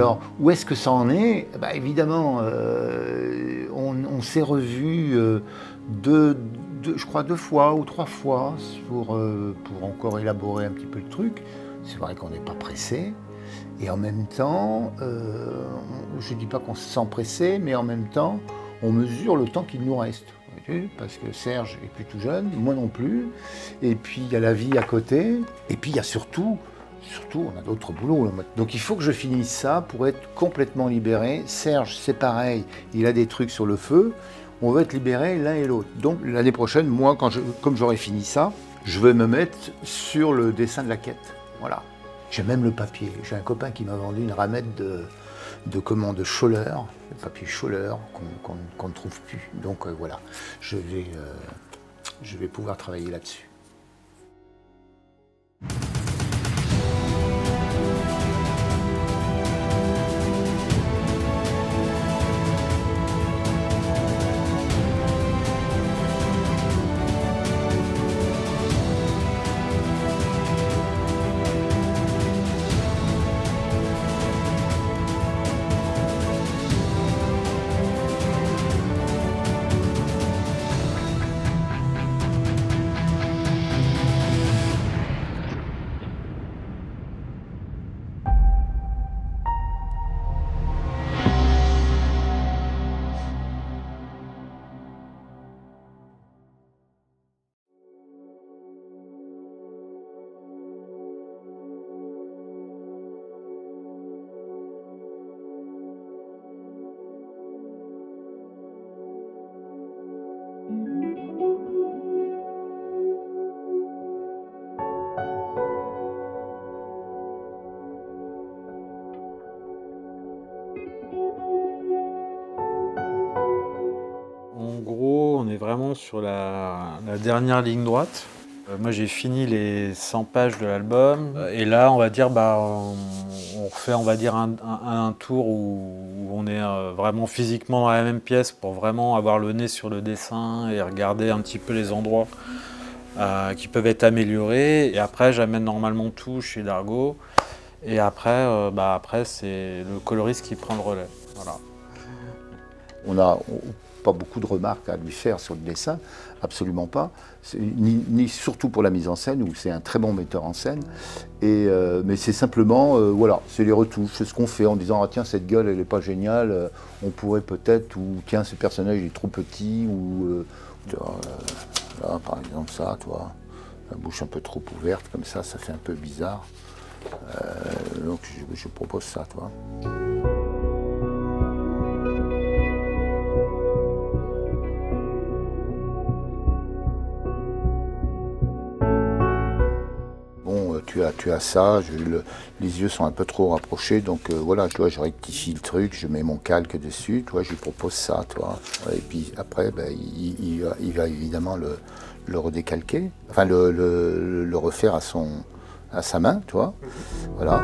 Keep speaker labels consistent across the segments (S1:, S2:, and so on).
S1: Alors, où est-ce que ça en est? Bah, évidemment, on s'est revus je crois 2 fois ou 3 fois pour encore élaborer un petit peu le truc. C'est vrai qu'on n'est pas pressé. Et en même temps, je ne dis pas qu'on se sent pressé, mais en même temps, on mesure le temps qu'il nous reste. Parce que Serge est plus tout jeune, moi non plus. Et puis il y a la vie à côté. Et puis il y a surtout, on a d'autres boulots. Là. Donc il faut que je finisse ça pour être complètement libéré. Serge, c'est pareil, il a des trucs sur le feu. On va être libérés l'un et l'autre. Donc l'année prochaine, moi, comme j'aurai fini ça, je vais me mettre sur le dessin de la quête. Voilà. J'ai même le papier. J'ai un copain qui m'a vendu une ramette de Scholler, le papier Scholler qu'on ne trouve plus. Donc voilà, je vais pouvoir travailler là-dessus.
S2: En gros, on est vraiment sur la dernière ligne droite. Moi, j'ai fini les 100 pages de l'album. Et là, on va dire, on refait, on va dire, un tour où on est vraiment physiquement dans la même pièce pour vraiment avoir le nez sur le dessin et regarder un petit peu les endroits qui peuvent être améliorés. Et après, j'amène normalement tout chez Dargaud. Et après c'est le coloriste qui prend le relais. Voilà.
S1: On n'a pas beaucoup de remarques à lui faire sur le dessin, absolument pas, ni surtout pour la mise en scène, où c'est un très bon metteur en scène, mais c'est simplement, voilà, c'est les retouches, c'est ce qu'on fait en disant, ah tiens, cette gueule, elle n'est pas géniale, on pourrait peut-être, ou tiens, ce personnage, il est trop petit, ou, là, par exemple, ça, toi, la bouche un peu trop ouverte, comme ça fait un peu bizarre, donc je propose ça, toi. Bon, tu as ça, les yeux sont un peu trop rapprochés, donc voilà, tu vois, je rectifie le truc, je mets mon calque dessus, tu vois, je lui propose ça, tu vois. Et puis après, ben, il va évidemment le redécalquer, enfin le refaire à sa main, tu vois. Voilà.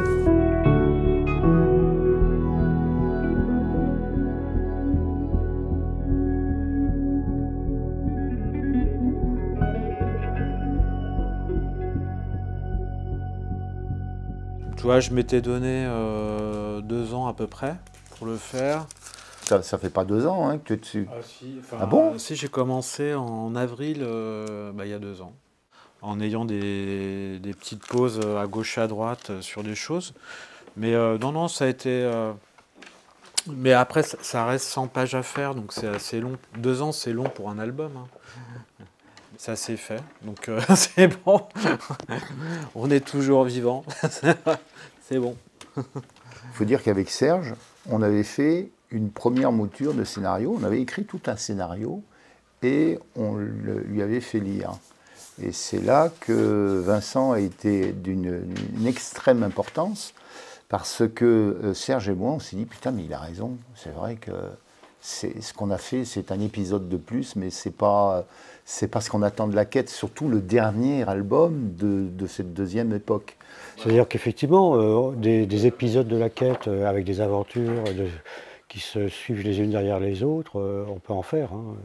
S2: Tu vois, je m'étais donné 2 ans à peu près pour le faire.
S1: Ça fait pas 2 ans hein, que tu es dessus.
S2: Ah si,
S1: Ah bon?
S2: si j'ai commencé en avril, il y a 2 ans, en ayant des petites pauses à gauche et à droite sur des choses. Mais non, ça a été... Mais après, ça reste 100 pages à faire, donc c'est assez long. 2 ans, c'est long pour un album. Hein. Ça s'est fait, donc c'est bon. On est toujours vivant. C'est bon.
S1: Il faut dire qu'avec Serge, on avait fait une première mouture de scénario. On avait écrit tout un scénario et on lui avait fait lire. Et c'est là que Vincent a été d'une extrême importance parce que Serge et moi, on s'est dit putain, mais il a raison. C'est vrai que ce qu'on a fait, c'est un épisode de plus, mais c'est pas ce qu'on attend de la quête, surtout le dernier album de cette deuxième époque.
S3: C'est-à-dire qu'effectivement, des épisodes de la quête avec des aventures qui se suivent les unes derrière les autres, on peut en faire. Hein.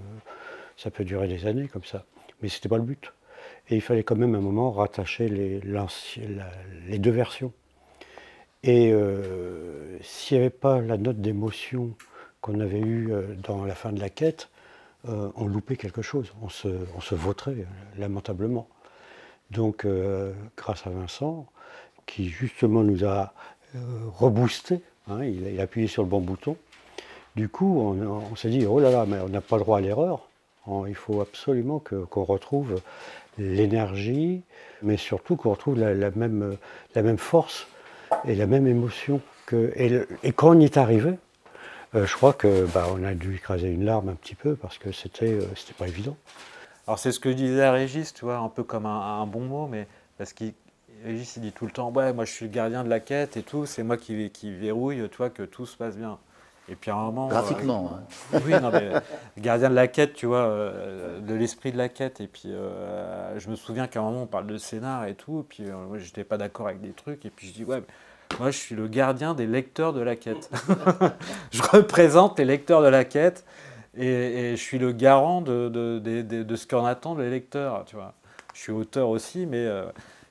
S3: Ça peut durer des années comme ça. Mais ce n'était pas le but. Et il fallait quand même à un moment rattacher les deux versions. Et s'il n'y avait pas la note d'émotion qu'on avait eue dans la fin de la quête, on loupait quelque chose, on se vautrait lamentablement. Donc grâce à Vincent, qui justement nous a reboosté, hein, il a appuyé sur le bon bouton, du coup on s'est dit, oh là là, mais on n'a pas le droit à l'erreur, il faut absolument qu'on retrouve l'énergie, mais surtout qu'on retrouve la même force et la même émotion. Et quand on y est arrivé, je crois que on a dû écraser une larme un petit peu parce que c'était pas évident.
S2: Alors c'est ce que je disais à Régis, tu vois, un peu comme un bon mot, mais parce qu'il Régis il dit tout le temps, ouais, moi je suis le gardien de la quête et tout, c'est moi qui verrouille, tu vois, que tout se passe bien. Et puis à un moment...
S1: Graphiquement.
S2: Oui, non mais gardien de la quête, tu vois, de l'esprit de la quête. Et puis je me souviens qu'à un moment on parle de scénar et tout, et puis moi j'étais pas d'accord avec des trucs, et puis je dis, ouais, moi je suis le gardien des lecteurs de la quête. Je représente les lecteurs de la quête. Et je suis le garant de ce qu'en attendent les lecteurs, tu vois. Je suis auteur aussi, mais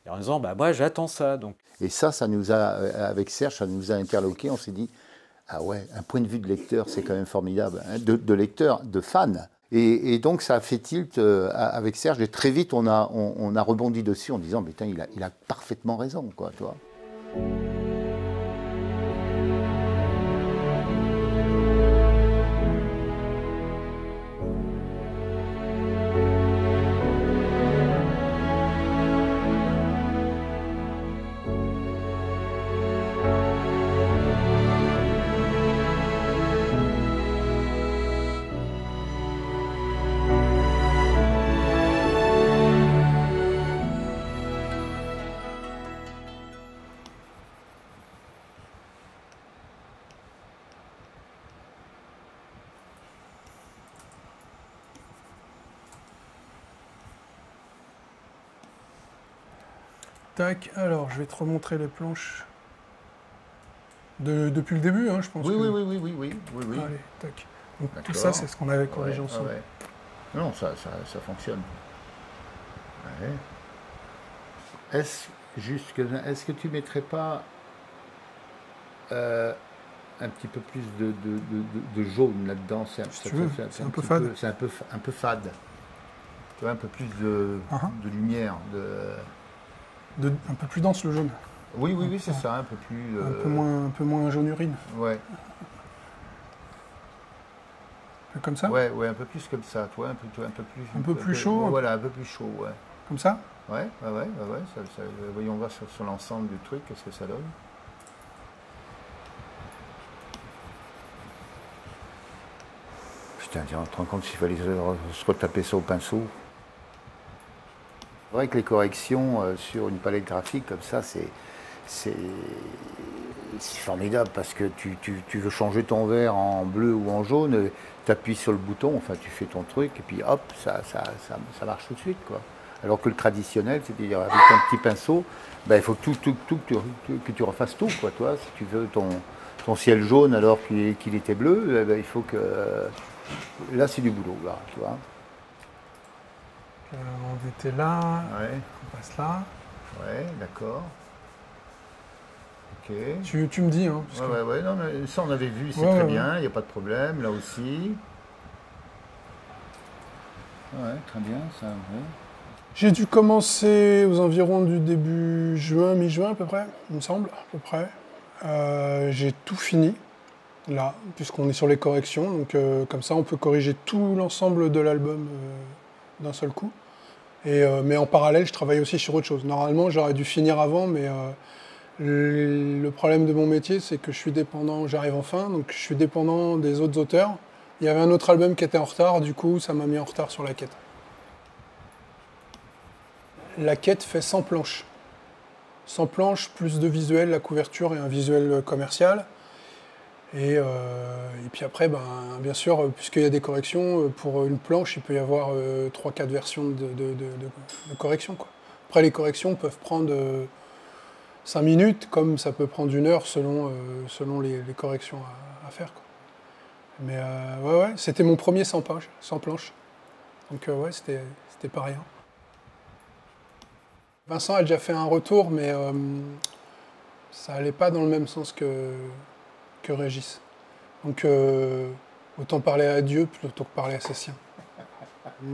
S2: en disant, moi j'attends ça. Donc.
S1: Et ça nous a, avec Serge, ça nous a interloqué. On s'est dit, ah ouais, un point de vue de lecteur, c'est quand même formidable, hein, de lecteur, de fan. Et donc ça a fait tilt avec Serge. Et très vite, on a rebondi dessus en disant, putain, il a parfaitement raison, quoi, tu vois.
S4: Tac, alors je vais te remontrer les planches depuis le début, hein, je pense.
S1: Oui,
S4: que...
S1: oui.
S4: Allez, tac. Donc tout ça, c'est ce qu'on avait corrigé ensemble.
S1: Ouais. Non, ça fonctionne. Ouais. Est-ce que tu mettrais pas un petit peu plus de jaune là-dedans?
S4: C'est un peu fade.
S1: C'est un peu fade. Tu vois, un peu plus de lumière.
S4: Un peu plus dense le jaune.
S1: Oui, c'est ça, un peu plus...
S4: Un peu moins jaune urine.
S1: Ouais.
S4: Un peu comme ça?
S1: Ouais, un peu plus comme ça, toi, un peu plus
S4: chaud.
S1: Voilà, un peu plus chaud, ouais.
S4: Comme ça?
S1: Ouais. Voyons voir sur l'ensemble du truc, qu'est-ce que ça donne. Putain, tu te rends compte s'il fallait se retaper ça au pinceau. C'est vrai que les corrections sur une palette graphique comme ça, c'est formidable parce que tu veux changer ton vert en bleu ou en jaune, tu appuies sur le bouton, enfin tu fais ton truc et puis hop, ça marche tout de suite, quoi. Alors que le traditionnel, c'est-à-dire avec ton petit pinceau, il faut que tu refasses tout, quoi, toi. Si tu veux ton ciel jaune alors qu'il était bleu, il faut que... là, c'est du boulot, là, tu vois.
S4: On était là, on passe là.
S1: Ouais, d'accord. Ok.
S4: Tu me dis, hein.
S1: Ouais, non, mais ça on avait vu, c'est très bien, il n'y a pas de problème, là aussi. Ouais, très bien, ça, ouais.
S4: J'ai dû commencer aux environs du début juin, mi-juin à peu près, il me semble, à peu près. J'ai tout fini, là, puisqu'on est sur les corrections, donc comme ça on peut corriger tout l'ensemble de l'album d'un seul coup. Mais en parallèle, je travaille aussi sur autre chose. Normalement, j'aurais dû finir avant, mais le problème de mon métier, c'est que je suis dépendant, j'arrive en fin, donc je suis dépendant des autres auteurs. Il y avait un autre album qui était en retard, du coup, ça m'a mis en retard sur la quête. La quête fait 100 planches. 100 planches, plus de visuels, la couverture et un visuel commercial. Et puis après, bien sûr, puisqu'il y a des corrections, pour une planche, il peut y avoir 3-4 versions de corrections, quoi. Après, les corrections peuvent prendre 5 minutes, comme ça peut prendre 1 heure selon les corrections à faire, quoi. Mais ouais, c'était mon premier 100 planches. Donc ouais, c'était pas rien. Vincent a déjà fait un retour, mais ça allait pas dans le même sens que Régis. Donc autant parler à Dieu plutôt que parler à ses siens.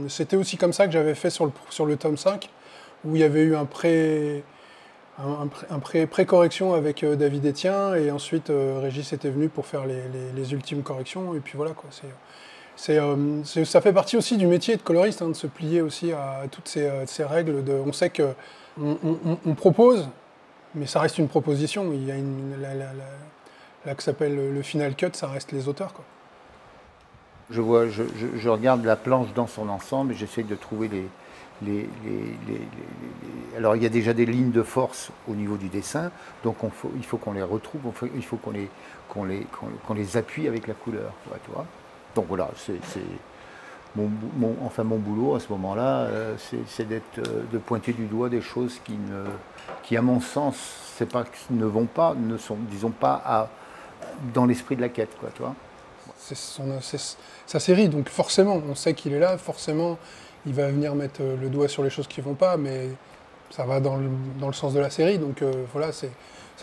S4: C'était aussi comme ça que j'avais fait sur le tome 5, où il y avait eu un pré-correction avec David Etienne, et ensuite Régis était venu pour faire les ultimes corrections, et puis voilà quoi. Ça fait partie aussi du métier de coloriste, hein, de se plier aussi à toutes ces règles. On sait qu'on propose, mais ça reste une proposition. Il y a là que s'appelle le final cut, ça reste les auteurs, quoi.
S1: Je regarde la planche dans son ensemble et j'essaie de trouver Alors il y a déjà des lignes de force au niveau du dessin, donc il faut qu'on les retrouve, il faut qu'on les appuie avec la couleur, tu vois. Donc voilà, c'est mon boulot à ce moment-là, c'est de pointer du doigt des choses qui à mon sens, c'est pas ne vont pas, ne sont, disons pas dans l'esprit de la quête, quoi, tu vois.
S4: C'est sa série, donc forcément, on sait qu'il est là, forcément, il va venir mettre le doigt sur les choses qui ne vont pas, mais ça va dans le sens de la série, donc voilà, ça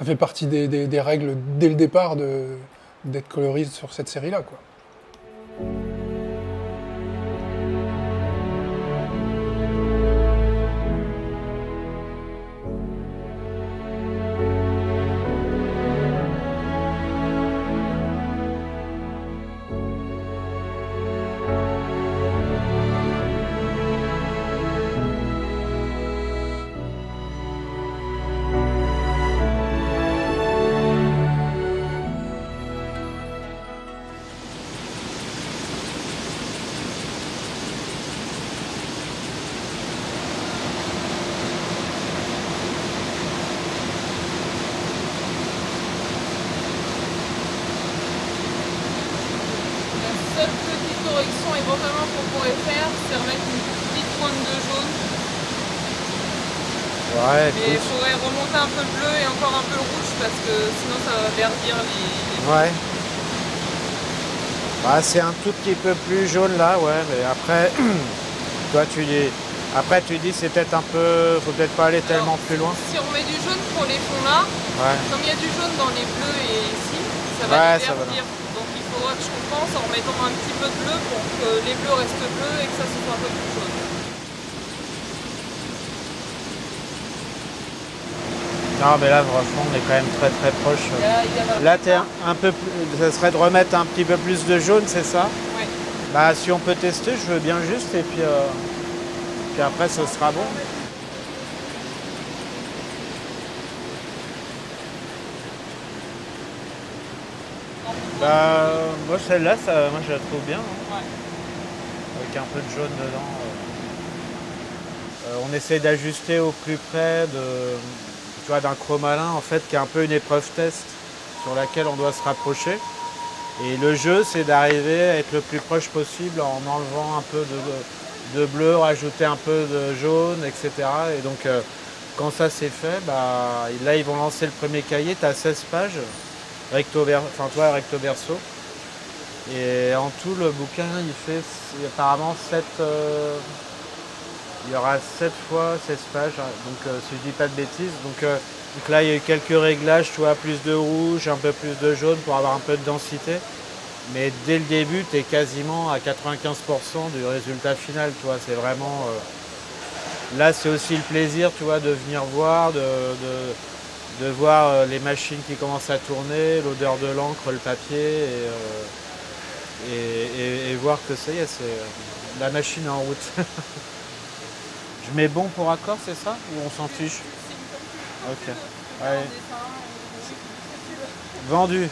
S4: fait partie des règles dès le départ d'être coloriste sur cette série-là, quoi.
S5: Éventuellement qu'on pourrait faire, c'est remettre une petite pointe de jaune.
S2: Ouais,
S5: et il faudrait remonter un peu le bleu et encore un peu le rouge parce que sinon ça va verdir les...
S2: Ouais. Bah, c'est un tout petit peu plus jaune là, ouais, mais après, toi tu dis, c'est peut-être un peu, faut peut-être pas aller tellement plus loin.
S5: Si on met du jaune pour les fonds là,
S2: ouais.
S5: Comme il y a du jaune dans les bleus et ici, ça va les verdir. Donc il faudra que je compense en mettant un petit peu de bleu pour que les bleus restent bleus et que ça se soit un peu plus jaune.
S2: Non mais là franchement on est quand même très très proche. Là t'es un peu plus, ça serait de remettre un petit peu plus de jaune, c'est ça?
S5: Ouais.
S2: Bah si on peut tester, je veux bien juste et puis après ce sera bon. Bah moi celle-là, moi je la trouve bien. Hein.
S5: Ouais.
S2: Avec un peu de jaune dedans. On essaie d'ajuster au plus près d'un chromalin en fait qui est un peu une épreuve test sur laquelle on doit se rapprocher. Et le jeu c'est d'arriver à être le plus proche possible en enlevant un peu de bleu, rajouter un peu de jaune, etc. Et donc quand ça c'est fait, bah, là ils vont lancer le premier cahier, tu as 16 pages, recto verso. Et en tout le bouquin il fait apparemment 7... il y aura 7 fois 16 pages, donc si je dis pas de bêtises. Donc là, il y a eu quelques réglages, tu vois, plus de rouge, un peu plus de jaune pour avoir un peu de densité. Mais dès le début, tu es quasiment à 95% du résultat final, tu vois. C'est vraiment... Là, c'est aussi le plaisir, tu vois, de venir voir, de voir les machines qui commencent à tourner, l'odeur de l'encre, le papier, et voir que ça y est, la machine est en route. Je mets bon pour accord, c'est ça? Ou on s'en fiche? Ok. Ouais. Vendu.